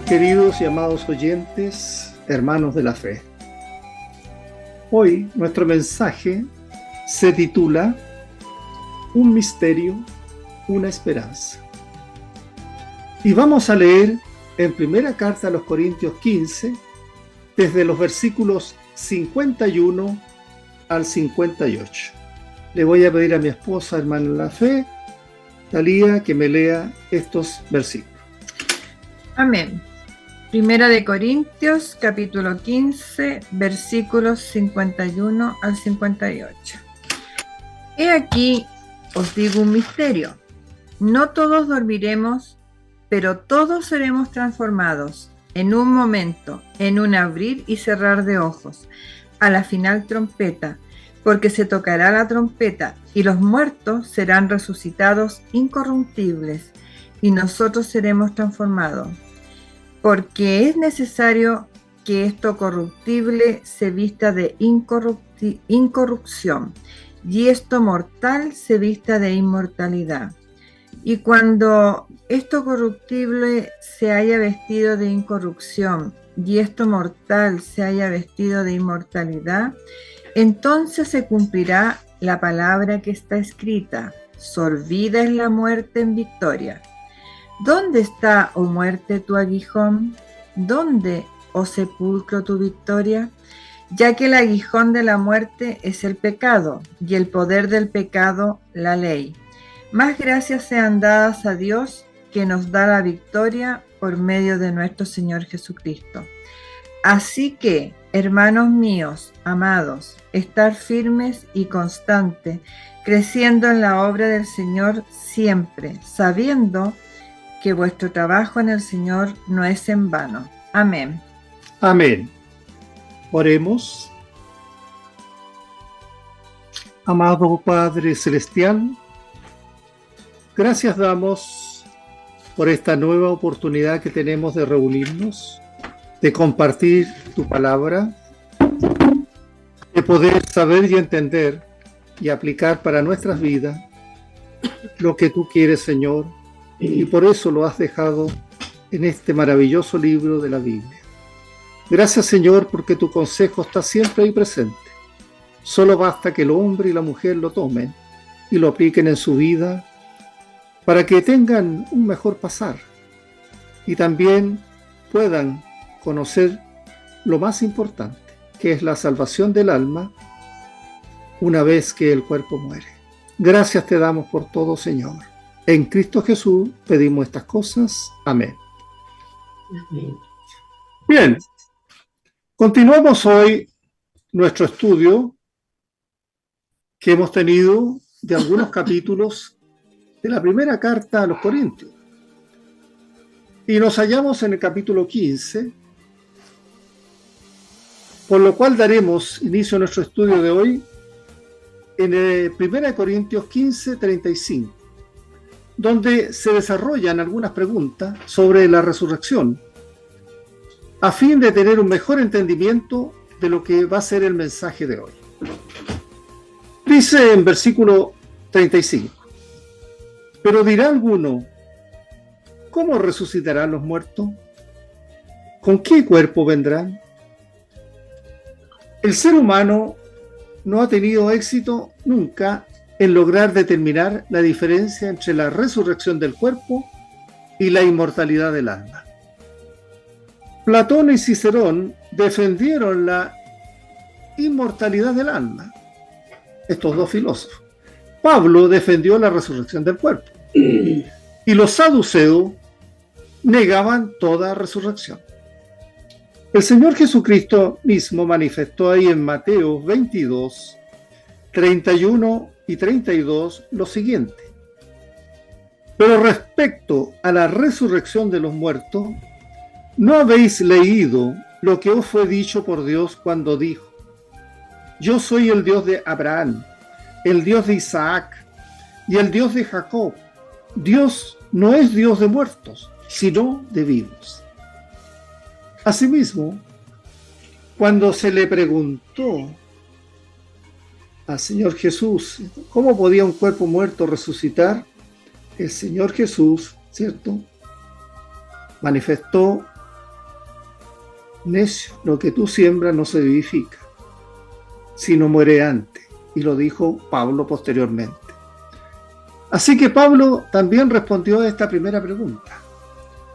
Queridos y amados oyentes, hermanos de la fe, hoy nuestro mensaje se titula Un misterio, una esperanza. Y vamos a leer en primera carta a los Corintios 15, desde los versículos 51 al 58. Le voy a pedir a mi esposa, hermana de la fe, Talía, que me lea estos versículos. Amén. Primera de Corintios, capítulo 15, versículos 51 al 58. He aquí, os digo un misterio. No todos dormiremos, pero todos seremos transformados en un momento, en un abrir y cerrar de ojos, a la final trompeta, porque se tocará la trompeta y los muertos serán resucitados incorruptibles y nosotros seremos transformados. Porque es necesario que esto corruptible se vista de incorrupción y esto mortal se vista de inmortalidad. Y cuando esto corruptible se haya vestido de incorrupción y esto mortal se haya vestido de inmortalidad, entonces se cumplirá la palabra que está escrita: sorbida es la muerte en victoria. ¿Dónde está, oh muerte, tu aguijón? ¿Dónde, oh sepulcro, tu victoria? Ya que el aguijón de la muerte es el pecado, y el poder del pecado, la ley. Más gracias sean dadas a Dios, que nos da la victoria por medio de nuestro Señor Jesucristo. Así que, hermanos míos, amados, estar firmes y constantes, creciendo en la obra del Señor siempre, sabiendo que vuestro trabajo en el Señor no es en vano. Amén. Amén. Oremos. Amado Padre Celestial, gracias damos por esta nueva oportunidad que tenemos de reunirnos, de compartir tu palabra, de poder saber y entender y aplicar para nuestras vidas lo que tú quieres, Señor, y por eso lo has dejado en este maravilloso libro de la Biblia. Gracias, Señor, porque tu consejo está siempre ahí presente. Solo basta que el hombre y la mujer lo tomen y lo apliquen en su vida para que tengan un mejor pasar y también puedan conocer lo más importante, que es la salvación del alma una vez que el cuerpo muere. Gracias te damos por todo, Señor. En Cristo Jesús pedimos estas cosas. Amén. Bien, continuamos hoy nuestro estudio que hemos tenido de algunos capítulos de la primera carta a los Corintios. Y nos hallamos en el capítulo 15, por lo cual daremos inicio a nuestro estudio de hoy en el 1 Corintios 15, 35. Donde se desarrollan algunas preguntas sobre la resurrección, a fin de tener un mejor entendimiento de lo que va a ser el mensaje de hoy. Dice en versículo 35, pero dirá alguno, ¿cómo resucitarán los muertos? ¿Con qué cuerpo vendrán? El ser humano no ha tenido éxito nunca en lograr determinar la diferencia entre la resurrección del cuerpo y la inmortalidad del alma. Platón y Cicerón defendieron la inmortalidad del alma, estos dos filósofos. Pablo defendió la resurrección del cuerpo y los saduceos negaban toda resurrección. El Señor Jesucristo mismo manifestó ahí en Mateo 22, 31 y 32 lo siguiente: pero respecto a la resurrección de los muertos, ¿no habéis leído lo que os fue dicho por Dios cuando dijo: yo soy el Dios de Abraham, el Dios de Isaac y el Dios de Jacob? Dios no es Dios de muertos, sino de vivos. Asimismo, cuando se le preguntó al Señor Jesús cómo podía un cuerpo muerto resucitar, el Señor Jesús, ¿cierto?, manifestó necio, lo que tú siembras no se vivifica, sino muere antes. Y lo dijo Pablo posteriormente. Así que Pablo también respondió a esta primera pregunta.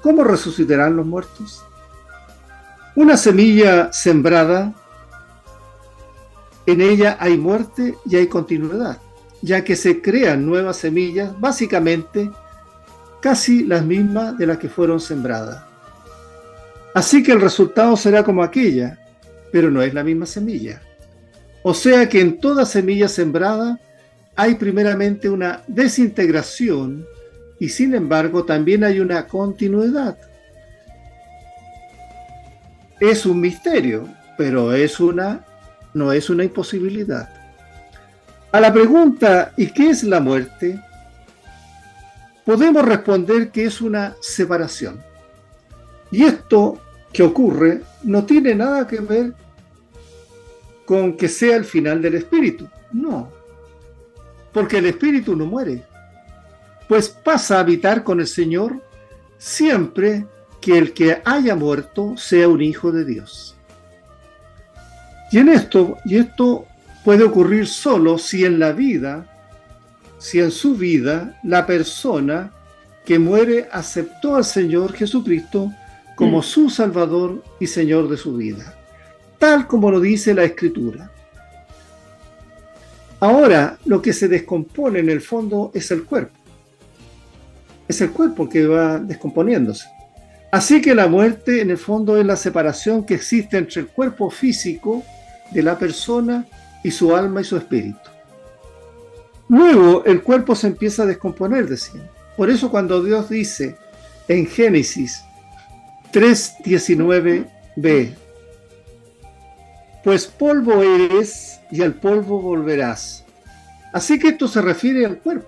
¿Cómo resucitarán los muertos? Una semilla sembrada, en ella hay muerte y hay continuidad, ya que se crean nuevas semillas, básicamente casi las mismas de las que fueron sembradas. Así que el resultado será como aquella, pero no es la misma semilla. O sea que en toda semilla sembrada hay primeramente una desintegración y sin embargo también hay una continuidad. Es un misterio, pero no es una imposibilidad. A la pregunta ¿y qué es la muerte? Podemos responder que es una separación. Y esto que ocurre no tiene nada que ver con que sea el final del espíritu. No, porque el espíritu no muere, pues pasa a habitar con el Señor siempre que el que haya muerto sea un hijo de Dios. Y esto puede ocurrir solo si en su vida, la persona que muere aceptó al Señor Jesucristo como su Salvador y Señor de su vida, tal como lo dice la Escritura. Ahora, lo que se descompone en el fondo es el cuerpo. Es el cuerpo que va descomponiéndose. Así que la muerte, en el fondo, es la separación que existe entre el cuerpo físico de la persona y su alma y su espíritu. Luego, el cuerpo se empieza a descomponer, decían. Por eso cuando Dios dice en Génesis 3:19b, pues polvo eres y al polvo volverás. Así que esto se refiere al cuerpo.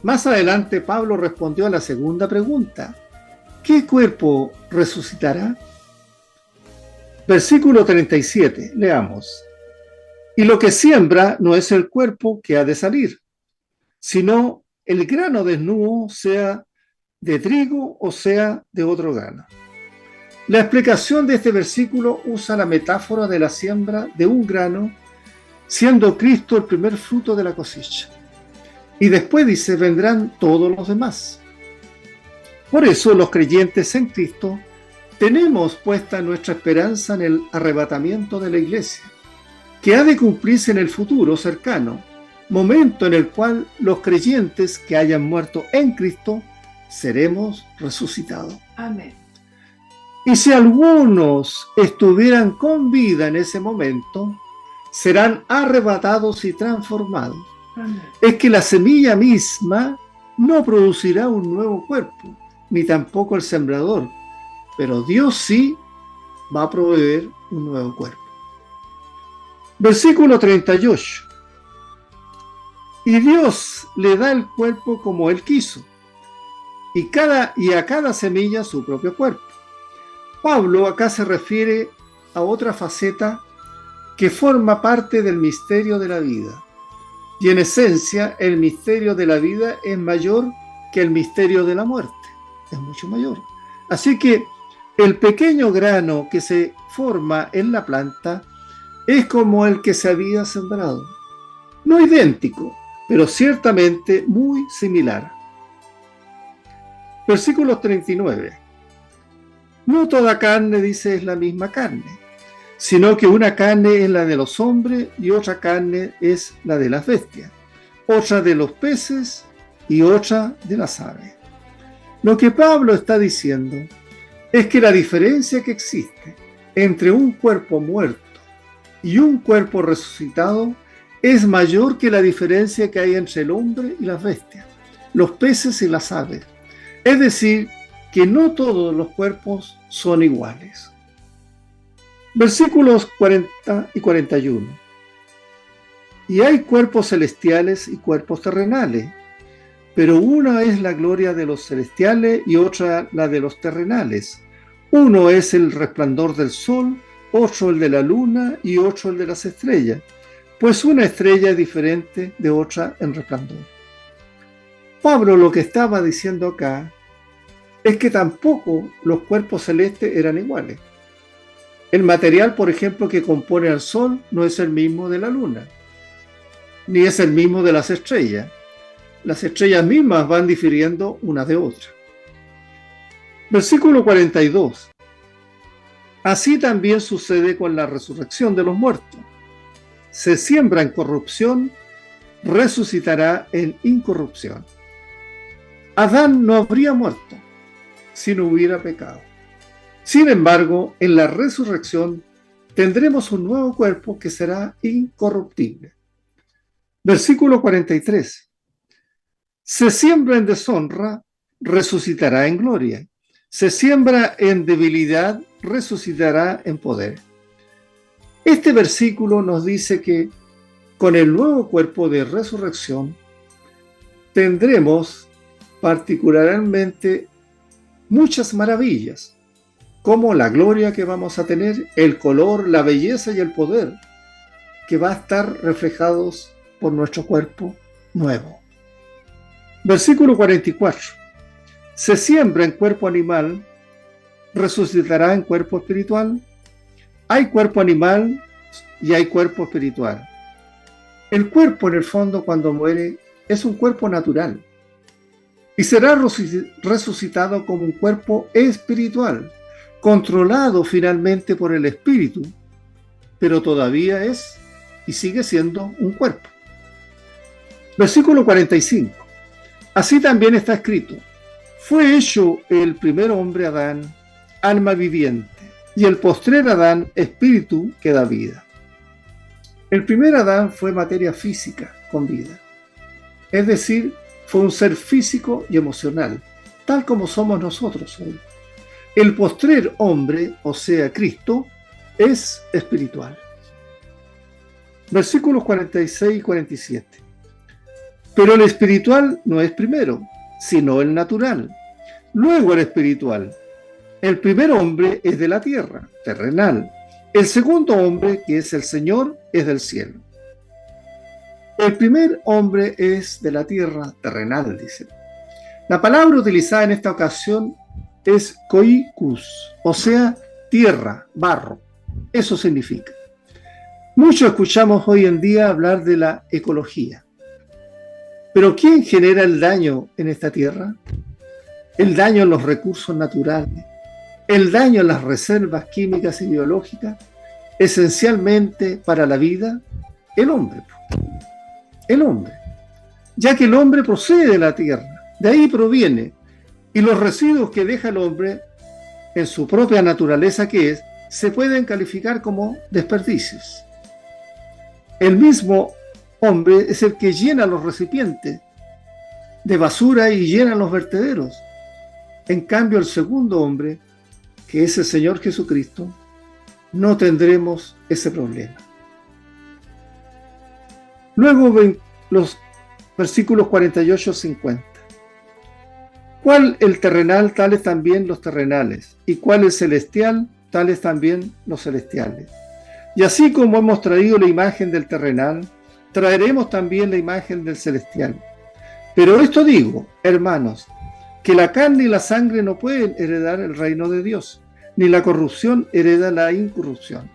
Más adelante Pablo respondió a la segunda pregunta. ¿Qué cuerpo resucitará? Versículo 37, leamos. Y lo que siembra no es el cuerpo que ha de salir, sino el grano desnudo, sea de trigo o sea de otro grano. La explicación de este versículo usa la metáfora de la siembra de un grano, siendo Cristo el primer fruto de la cosecha. Y después dice, vendrán todos los demás. Por eso los creyentes en Cristo tenemos puesta nuestra esperanza en el arrebatamiento de la iglesia, que ha de cumplirse en el futuro cercano, momento en el cual los creyentes que hayan muerto en Cristo seremos resucitados. Amén. Y si algunos estuvieran con vida en ese momento, serán arrebatados y transformados. Amén. Es que la semilla misma no producirá un nuevo cuerpo, ni tampoco el sembrador, pero Dios sí va a proveer un nuevo cuerpo. Versículo 38. Y Dios le da el cuerpo como Él quiso, y a cada semilla su propio cuerpo. Pablo acá se refiere a otra faceta que forma parte del misterio de la vida. Y en esencia, el misterio de la vida es mayor que el misterio de la muerte. Es mucho mayor. Así que el pequeño grano que se forma en la planta es como el que se había sembrado. No idéntico, pero ciertamente muy similar. Versículo 39. No toda carne, dice, es la misma carne, sino que una carne es la de los hombres y otra carne es la de las bestias, otra de los peces y otra de las aves. Lo que Pablo está diciendo es que la diferencia que existe entre un cuerpo muerto y un cuerpo resucitado es mayor que la diferencia que hay entre el hombre y las bestias, los peces y las aves. Es decir, que no todos los cuerpos son iguales. Versículos 40 y 41. Y hay cuerpos celestiales y cuerpos terrenales, pero una es la gloria de los celestiales y otra la de los terrenales. Uno es el resplandor del sol, otro el de la luna y otro el de las estrellas, pues una estrella es diferente de otra en resplandor. Pablo lo que estaba diciendo acá es que tampoco los cuerpos celestes eran iguales. El material, por ejemplo, que compone al Sol no es el mismo de la Luna, ni es el mismo de las estrellas. Las estrellas mismas van difiriendo una de otra. Versículo 42. Así también sucede con la resurrección de los muertos. Se siembra en corrupción, resucitará en incorrupción. Adán no habría muerto si no hubiera pecado. Sin embargo, en la resurrección tendremos un nuevo cuerpo que será incorruptible. Versículo 43. Se siembra en deshonra, resucitará en gloria. Se siembra en debilidad, resucitará en poder. Este versículo nos dice que con el nuevo cuerpo de resurrección tendremos particularmente muchas maravillas, como la gloria que vamos a tener, el color, la belleza y el poder que va a estar reflejados por nuestro cuerpo nuevo. Versículo 44. Se siembra en cuerpo animal, resucitará en cuerpo espiritual. Hay cuerpo animal y hay cuerpo espiritual. El cuerpo, en el fondo, cuando muere, es un cuerpo natural y será resucitado como un cuerpo espiritual, controlado finalmente por el espíritu, pero todavía es y sigue siendo un cuerpo. Versículo 45. Así también está escrito: fue hecho el primer hombre Adán, alma viviente, y el postrer Adán, espíritu que da vida. El primer Adán fue materia física con vida, es decir, fue un ser físico y emocional, tal como somos nosotros hoy. El postrer hombre, o sea, Cristo, es espiritual. Versículos 46 y 47. Pero el espiritual no es primero, sino el natural, luego el espiritual. El primer hombre es de la tierra, terrenal. El segundo hombre, que es el Señor, es del cielo. El primer hombre es de la tierra, terrenal, dice. La palabra utilizada en esta ocasión es koikus, o sea, tierra, barro. Eso significa. Mucho escuchamos hoy en día hablar de la ecología. Pero ¿quién genera el daño en esta tierra? El daño en los recursos naturales, el daño en las reservas químicas y biológicas, esencialmente para la vida, el hombre. El hombre. Ya que el hombre procede de la tierra, de ahí proviene, y los residuos que deja el hombre en su propia naturaleza que es, se pueden calificar como desperdicios. El mismo hombre es el que llena los recipientes de basura y llena los vertederos. En cambio, el segundo hombre, que es el Señor Jesucristo, no tendremos ese problema. Luego ven los versículos 48 y 50. ¿Cuál el terrenal? Tales también los terrenales. ¿Y cuál el celestial? Tales también los celestiales. Y así como hemos traído la imagen del terrenal, traeremos también la imagen del celestial. Pero esto digo, hermanos, que la carne y la sangre no pueden heredar el reino de Dios, ni la corrupción hereda la incorrupción.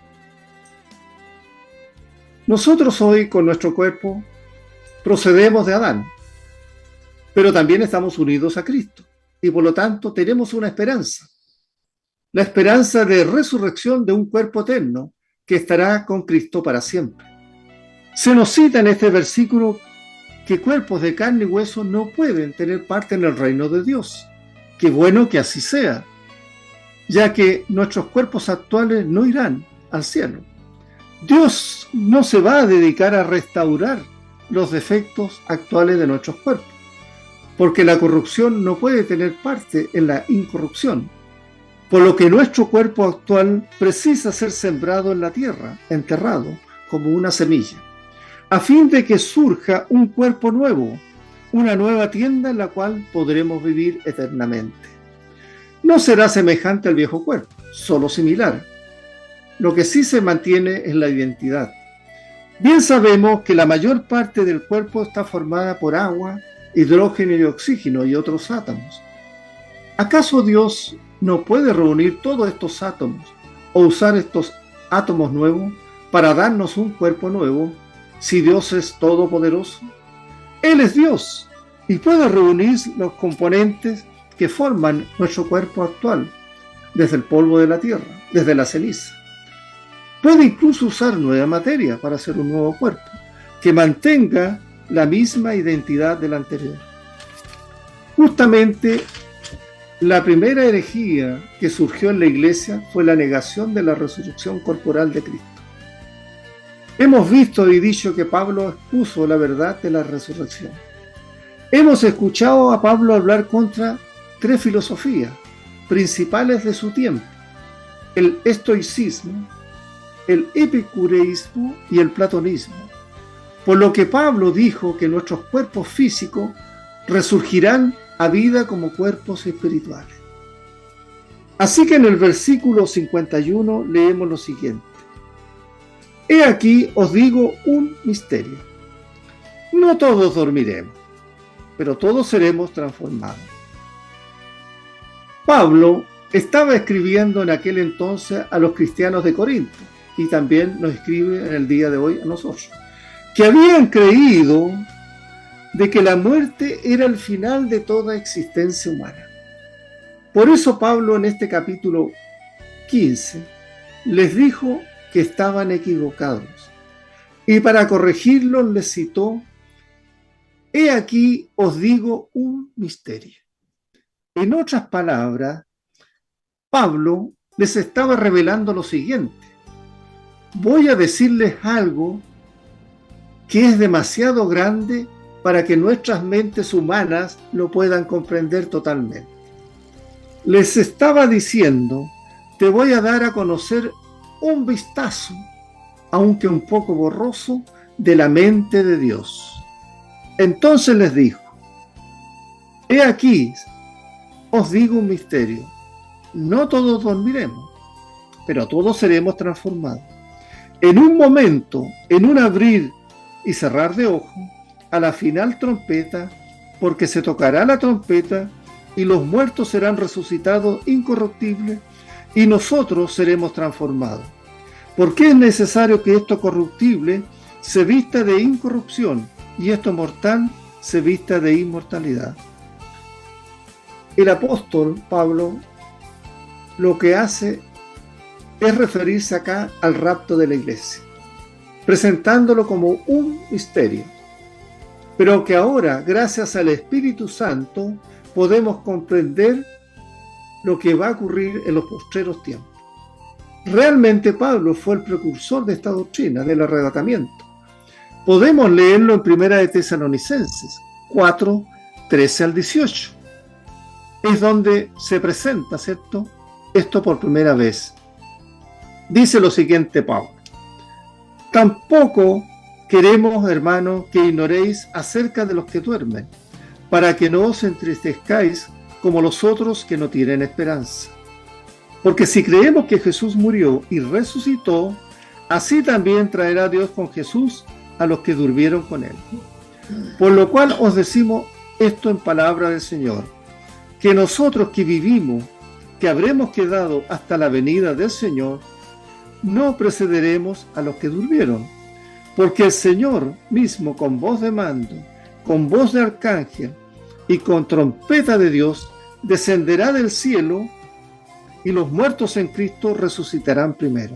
Nosotros hoy con nuestro cuerpo procedemos de Adán, pero también estamos unidos a Cristo y por lo tanto tenemos una esperanza, la esperanza de resurrección de un cuerpo eterno que estará con Cristo para siempre. Se nos cita en este versículo que cuerpos de carne y hueso no pueden tener parte en el reino de Dios. Qué bueno que así sea, ya que nuestros cuerpos actuales no irán al cielo. Dios no se va a dedicar a restaurar los defectos actuales de nuestros cuerpos, porque la corrupción no puede tener parte en la incorrupción, por lo que nuestro cuerpo actual precisa ser sembrado en la tierra, enterrado, como una semilla, a fin de que surja un cuerpo nuevo, una nueva tienda en la cual podremos vivir eternamente. No será semejante al viejo cuerpo, solo similar. Lo que sí se mantiene es la identidad. Bien sabemos que la mayor parte del cuerpo está formada por agua, hidrógeno y oxígeno y otros átomos. ¿Acaso Dios no puede reunir todos estos átomos o usar estos átomos nuevos para darnos un cuerpo nuevo si Dios es todopoderoso? Él es Dios y puede reunir los componentes que forman nuestro cuerpo actual, desde el polvo de la tierra, desde la ceniza. Puede incluso usar nueva materia para hacer un nuevo cuerpo, que mantenga la misma identidad del anterior. Justamente la primera herejía que surgió en la iglesia fue la negación de la resurrección corporal de Cristo. Hemos visto y dicho que Pablo expuso la verdad de la resurrección. Hemos escuchado a Pablo hablar contra 3 filosofías principales de su tiempo: el estoicismo, el epicureísmo y el platonismo. Por lo que Pablo dijo que nuestros cuerpos físicos resurgirán a vida como cuerpos espirituales. Así que en el versículo 51 leemos lo siguiente: He aquí os digo un misterio. No todos dormiremos, pero todos seremos transformados. Pablo estaba escribiendo en aquel entonces a los cristianos de Corinto, y también nos escribe en el día de hoy a nosotros, que habían creído de que la muerte era el final de toda existencia humana. Por eso Pablo en este capítulo 15 les dijo que estaban equivocados, y para corregirlos les citó: He aquí os digo un misterio. En otras palabras, Pablo les estaba revelando lo siguiente: voy a decirles algo que es demasiado grande para que nuestras mentes humanas lo puedan comprender totalmente. Les estaba diciendo: te voy a dar a conocer un vistazo, aunque un poco borroso, de la mente de Dios. Entonces les dijo: he aquí os digo un misterio. No todos dormiremos, pero todos seremos transformados. En un momento, en un abrir y cerrar de ojos, a la final trompeta, porque se tocará la trompeta y los muertos serán resucitados incorruptibles y nosotros seremos transformados. Porque es necesario que esto corruptible se vista de incorrupción y esto mortal se vista de inmortalidad. El apóstol Pablo lo que hace es referirse acá al rapto de la iglesia, presentándolo como un misterio, pero que ahora, gracias al Espíritu Santo, podemos comprender lo que va a ocurrir en los postreros tiempos. Realmente Pablo fue el precursor de esta doctrina del arrebatamiento. Podemos leerlo en 1 de Tesalonicenses 4, 13 al 18. Es donde se presenta, ¿cierto?, esto por primera vez. Dice lo siguiente Pablo: tampoco queremos, hermanos, que ignoréis acerca de los que duermen, para que no os entristezcáis como los otros que no tienen esperanza. Porque si creemos que Jesús murió y resucitó, así también traerá Dios con Jesús a los que durmieron con él. Por lo cual os decimos esto en palabra del Señor, que nosotros que vivimos, que habremos quedado hasta la venida del Señor, no precederemos a los que durmieron, porque el Señor mismo, con voz de mando, con voz de arcángel y con trompeta de Dios, descenderá del cielo, y los muertos en Cristo resucitarán primero.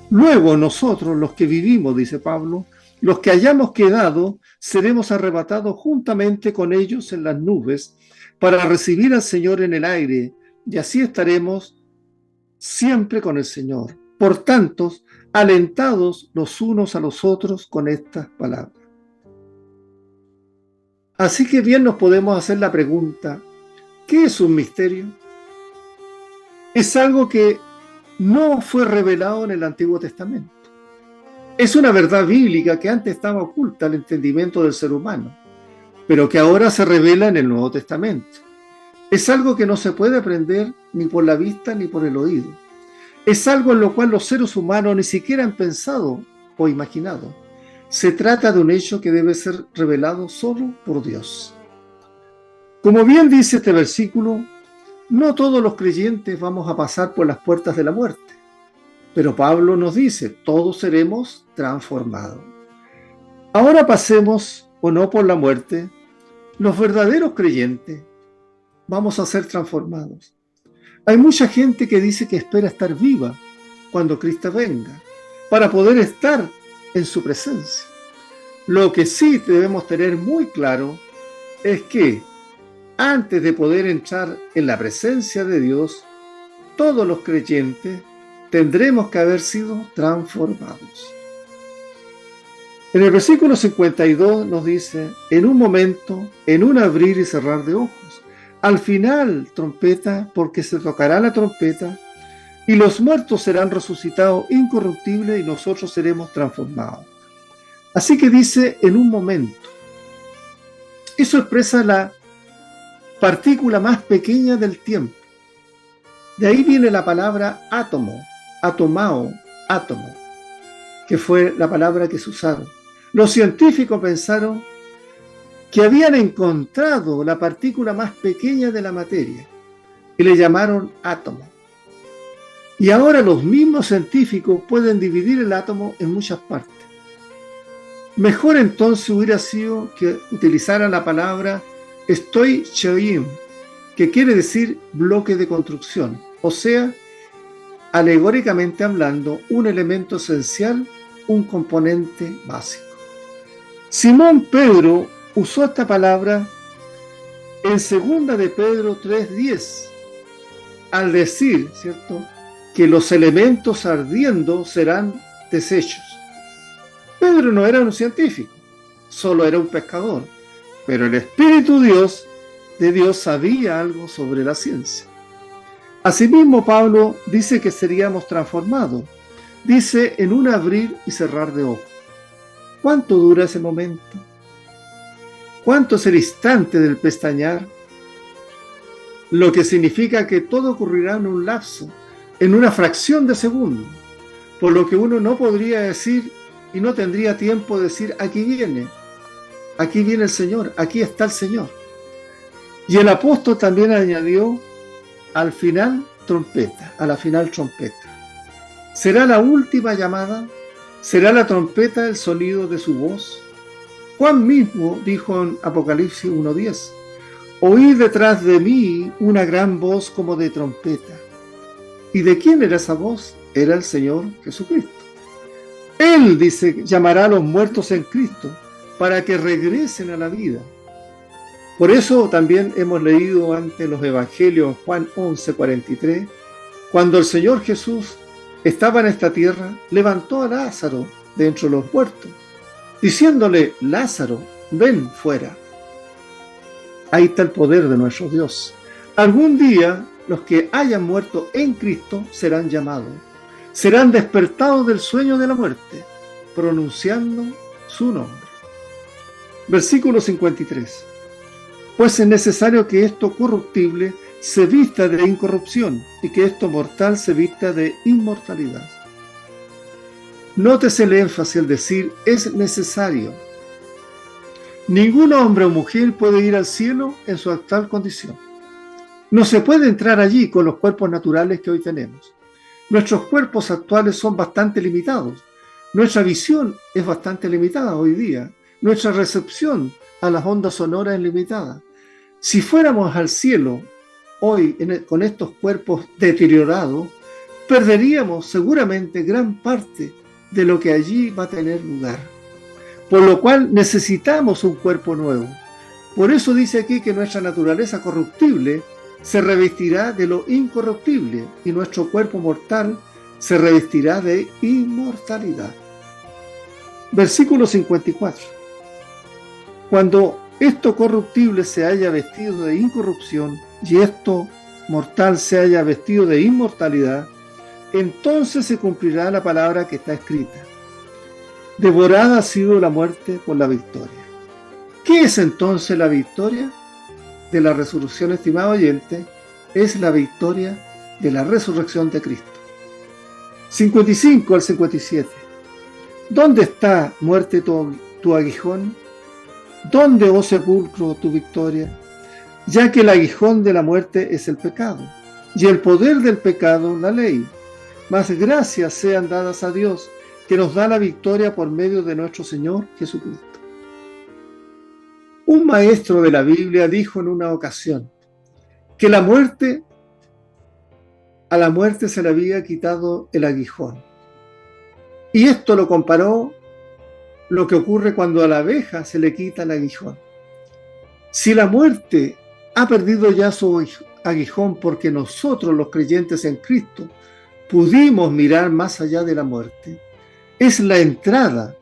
Luego nosotros, los que vivimos, dice Pablo, los que hayamos quedado, seremos arrebatados juntamente con ellos en las nubes para recibir al Señor en el aire, y así estaremos siempre con el Señor. Por tanto, alentados los unos a los otros con estas palabras. Así que bien nos podemos hacer la pregunta: ¿qué es un misterio? Es algo que no fue revelado en el Antiguo Testamento. Es una verdad bíblica que antes estaba oculta al entendimiento del ser humano, pero que ahora se revela en el Nuevo Testamento. Es algo que no se puede aprender ni por la vista ni por el oído. Es algo en lo cual los seres humanos ni siquiera han pensado o imaginado. Se trata de un hecho que debe ser revelado solo por Dios. Como bien dice este versículo, no todos los creyentes vamos a pasar por las puertas de la muerte, Pero Pablo nos dice, todos seremos transformados. Ahora pasemos o no por la muerte, los verdaderos creyentes vamos a ser transformados. Hay mucha gente que dice que espera estar viva cuando Cristo venga, para poder estar en su presencia. Lo que sí debemos tener muy claro es que antes de poder entrar en la presencia de Dios, todos los creyentes tendremos que haber sido transformados. En el versículo 52 nos dice, en un momento, en un abrir y cerrar de ojos, al final trompeta, porque se tocará la trompeta, y los muertos serán resucitados incorruptibles y nosotros seremos transformados. Así que dice, en un momento. Eso expresa la partícula más pequeña del tiempo. De ahí viene la palabra átomo, atomao, átomo, que fue la palabra que se usaron. Los científicos pensaron que habían encontrado la partícula más pequeña de la materia y le llamaron átomo. Y ahora los mismos científicos pueden dividir el átomo en muchas partes. Mejor entonces hubiera sido que utilizaran la palabra stoicheim, que quiere decir bloque de construcción, o sea, alegóricamente hablando, un elemento esencial, un componente básico. Simón Pedro usó esta palabra en 2 de Pedro 3:10, al decir, ¿cierto?, que los elementos ardiendo serán deshechos. Pedro no era un científico, solo era un pescador, pero el Espíritu de Dios sabía algo sobre la ciencia. Asimismo, Pablo dice que seríamos transformados. Dice en un abrir y cerrar de ojos. ¿Cuánto dura ese momento? ¿Cuánto es el instante del pestañear? Lo que significa que todo ocurrirá en un lapso, en una fracción de segundo, por lo que uno no podría decir y no tendría tiempo de decir, aquí viene el Señor, aquí está el Señor. Y el apóstol también añadió, al final trompeta, a la final trompeta. ¿Será la última llamada? ¿Será la trompeta el sonido de su voz? Juan mismo dijo en Apocalipsis 1:10, oí detrás de mí una gran voz como de trompeta. ¿Y de quién era esa voz? Era el Señor Jesucristo. Él, dice, llamará a los muertos en Cristo para que regresen a la vida. Por eso también hemos leído ante los evangelios Juan 11:43, cuando el Señor Jesús estaba en esta tierra, levantó a Lázaro de entre los muertos, diciéndole, Lázaro, ven fuera. Ahí está el poder de nuestro Dios. Algún día los que hayan muerto en Cristo serán llamados, serán despertados del sueño de la muerte, pronunciando su nombre. Versículo 53. Pues es necesario que esto corruptible se vista de incorrupción y que esto mortal se vista de inmortalidad. Nótese el énfasis al decir es necesario. Ningún hombre o mujer puede ir al cielo en su actual condición. No se puede entrar allí con los cuerpos naturales que hoy tenemos. Nuestros cuerpos actuales son bastante limitados. Nuestra visión es bastante limitada hoy día. Nuestra recepción a las ondas sonoras es limitada. Si fuéramos al cielo hoy con estos cuerpos deteriorados, perderíamos seguramente gran parte de lo que allí va a tener lugar. Por lo cual necesitamos un cuerpo nuevo. Por eso dice aquí que nuestra naturaleza corruptible se revestirá de lo incorruptible y nuestro cuerpo mortal se revestirá de inmortalidad. Versículo 54. Cuando esto corruptible se haya vestido de incorrupción y esto mortal se haya vestido de inmortalidad, entonces se cumplirá la palabra que está escrita. Devorada ha sido la muerte por la victoria. ¿Qué es entonces la victoria de la resurrección, estimado oyente? Es la victoria de la resurrección de Cristo. 55 al 57. ¿Dónde está, muerte, tu aguijón? ¿Dónde, oh sepulcro, tu victoria? Ya que el aguijón de la muerte es el pecado, y el poder del pecado, la ley. Mas gracias sean dadas a Dios, que nos da la victoria por medio de nuestro Señor Jesucristo. Un maestro de la Biblia dijo en una ocasión que a la muerte se le había quitado el aguijón. Y esto lo comparó lo que ocurre cuando a la abeja se le quita el aguijón. Si la muerte ha perdido ya su aguijón porque nosotros los creyentes en Cristo pudimos mirar más allá de la muerte, es la entrada,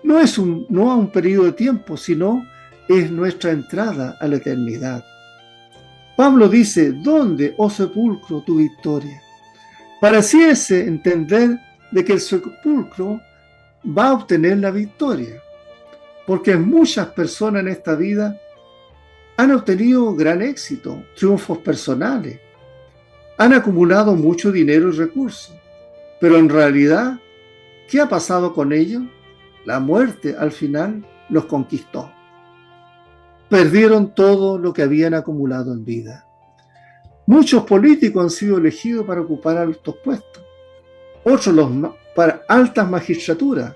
no a un periodo de tiempo, sino es nuestra entrada a la eternidad. Pablo dice: ¿dónde, oh sepulcro, tu victoria? Para así entender de que el sepulcro va a obtener la victoria, porque muchas personas en esta vida han obtenido gran éxito, triunfos personales, han acumulado mucho dinero y recursos, pero en realidad, ¿qué ha pasado con ellos? La muerte al final los conquistó. Perdieron todo lo que habían acumulado en vida. Muchos políticos han sido elegidos para ocupar altos puestos, otros para altas magistraturas,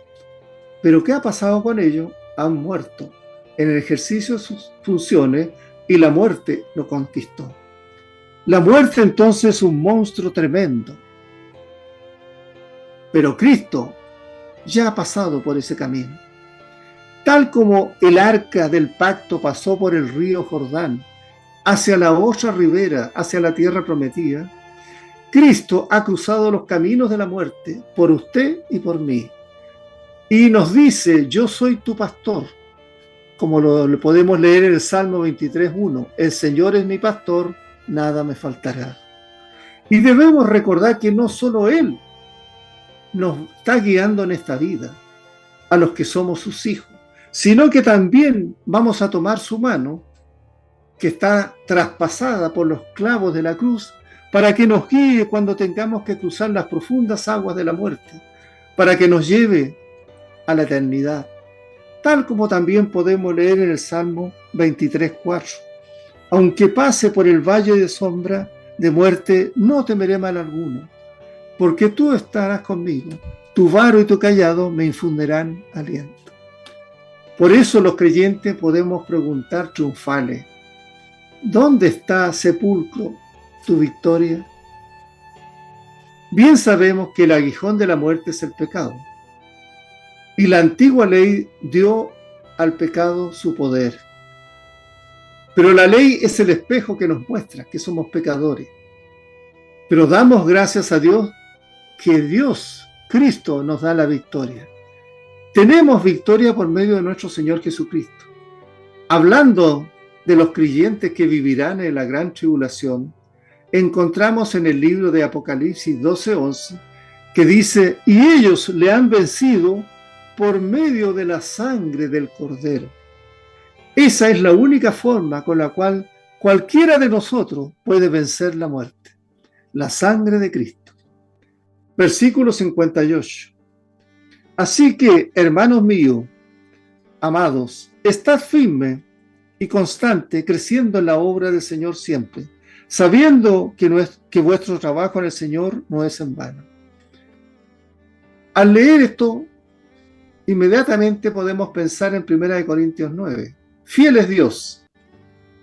pero ¿qué ha pasado con ellos? Han muerto en el ejercicio de sus funciones y la muerte lo conquistó. La muerte entonces es un monstruo tremendo, pero Cristo ya ha pasado por ese camino. Tal como el arca del pacto pasó por el río Jordán hacia la otra ribera, hacia la tierra prometida, Cristo ha cruzado los caminos de la muerte por usted y por mí. Y nos dice: yo soy tu pastor, como lo podemos leer en el Salmo 23:1. El Señor es mi pastor, nada me faltará. Y debemos recordar que no solo Él nos está guiando en esta vida, a los que somos sus hijos, sino que también vamos a tomar su mano, que está traspasada por los clavos de la cruz, para que nos guíe cuando tengamos que cruzar las profundas aguas de la muerte, para que nos lleve a la eternidad. Tal como también podemos leer en el Salmo 23:4. Aunque pase por el valle de sombra de muerte, no temeré mal alguno, porque tú estarás conmigo, tu varo y tu cayado me infundirán aliento. Por eso los creyentes podemos preguntar triunfales: ¿dónde está, sepulcro, tu victoria? Bien sabemos que el aguijón de la muerte es el pecado, y la antigua ley dio al pecado su poder. Pero la ley es el espejo que nos muestra que somos pecadores. Pero damos gracias a Dios que Dios, Cristo, nos da la victoria. Tenemos victoria por medio de nuestro Señor Jesucristo. Hablando de los creyentes que vivirán en la gran tribulación, encontramos en el libro de Apocalipsis 12:11 que dice: y ellos le han vencido por medio de la sangre del Cordero. Esa es la única forma con la cual cualquiera de nosotros puede vencer la muerte: la sangre de Cristo. Versículo 58. Así que, hermanos míos, amados, estad firmes y constante, creciendo en la obra del Señor siempre, sabiendo que vuestro trabajo en el Señor no es en vano. Al leer esto, inmediatamente podemos pensar en 1 Corintios 9. Fiel es Dios,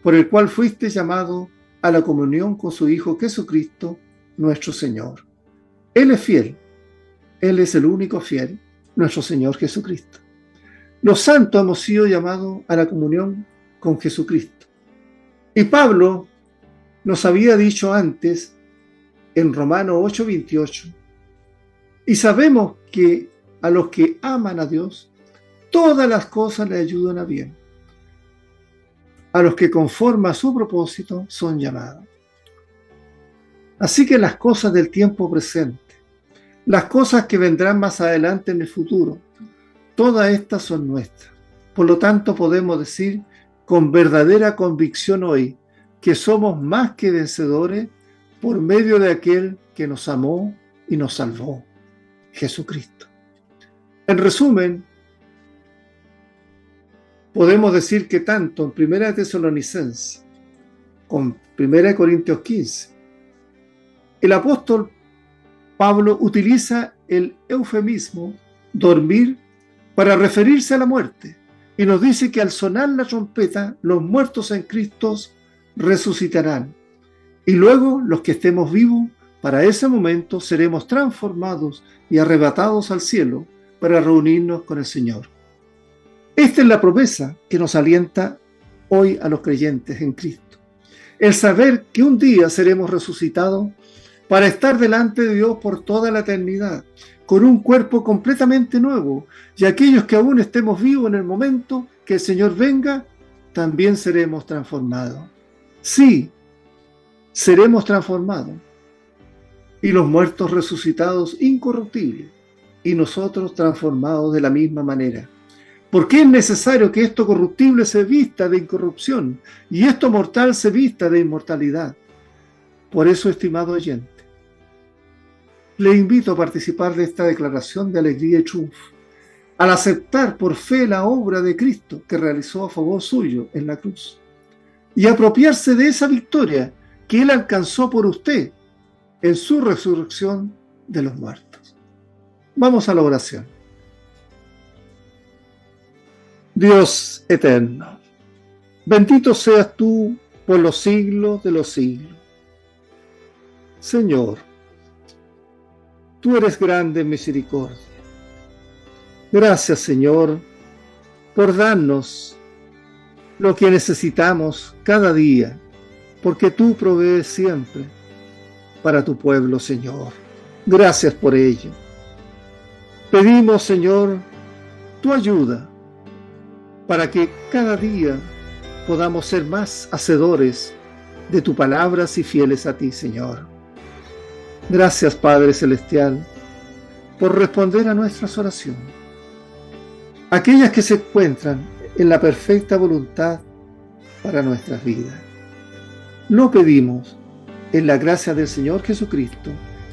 por el cual fuiste llamado a la comunión con su Hijo Jesucristo, nuestro Señor. Él es fiel, Él es el único fiel, nuestro Señor Jesucristo. Los santos hemos sido llamados a la comunión con Jesucristo. Y Pablo nos había dicho antes en Romanos 8:28, y sabemos que a los que aman a Dios, todas las cosas le ayudan a bien, a los que conforme a su propósito son llamados. Así que las cosas del tiempo presente, las cosas que vendrán más adelante en el futuro, todas estas son nuestras. Por lo tanto, podemos decir con verdadera convicción hoy que somos más que vencedores por medio de aquel que nos amó y nos salvó, Jesucristo. En resumen, podemos decir que tanto en 1 Tesalonicenses como en 1 Corintios 15, el apóstol Pablo utiliza el eufemismo dormir para referirse a la muerte y nos dice que al sonar la trompeta los muertos en Cristo resucitarán y luego los que estemos vivos para ese momento seremos transformados y arrebatados al cielo para reunirnos con el Señor. Esta es la promesa que nos alienta hoy a los creyentes en Cristo. El saber que un día seremos resucitados para estar delante de Dios por toda la eternidad, con un cuerpo completamente nuevo, y aquellos que aún estemos vivos en el momento que el Señor venga, también seremos transformados. Sí, seremos transformados, y los muertos resucitados incorruptibles, y nosotros transformados de la misma manera. Porque es necesario que esto corruptible se vista de incorrupción, y esto mortal se vista de inmortalidad. Por eso, estimado oyente, le invito a participar de esta declaración de alegría y triunfo, al aceptar por fe la obra de Cristo que realizó a favor suyo en la cruz, y apropiarse de esa victoria que Él alcanzó por usted en su resurrección de los muertos. Vamos a la oración. Dios eterno, bendito seas tú por los siglos de los siglos. Señor, tú eres grande en misericordia. Gracias, Señor, por darnos lo que necesitamos cada día, porque tú provees siempre para tu pueblo, Señor. Gracias por ello. Pedimos, Señor, tu ayuda para que cada día podamos ser más hacedores de tus palabras y fieles a ti, Señor. Gracias, Padre Celestial, por responder a nuestras oraciones, aquellas que se encuentran en la perfecta voluntad para nuestras vidas. Lo pedimos en la gracia del Señor Jesucristo,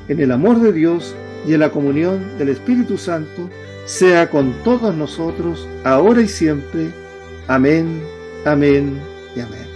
en el amor de Dios y en la comunión del Espíritu Santo, sea con todos nosotros, ahora y siempre. Amén, amén y amén.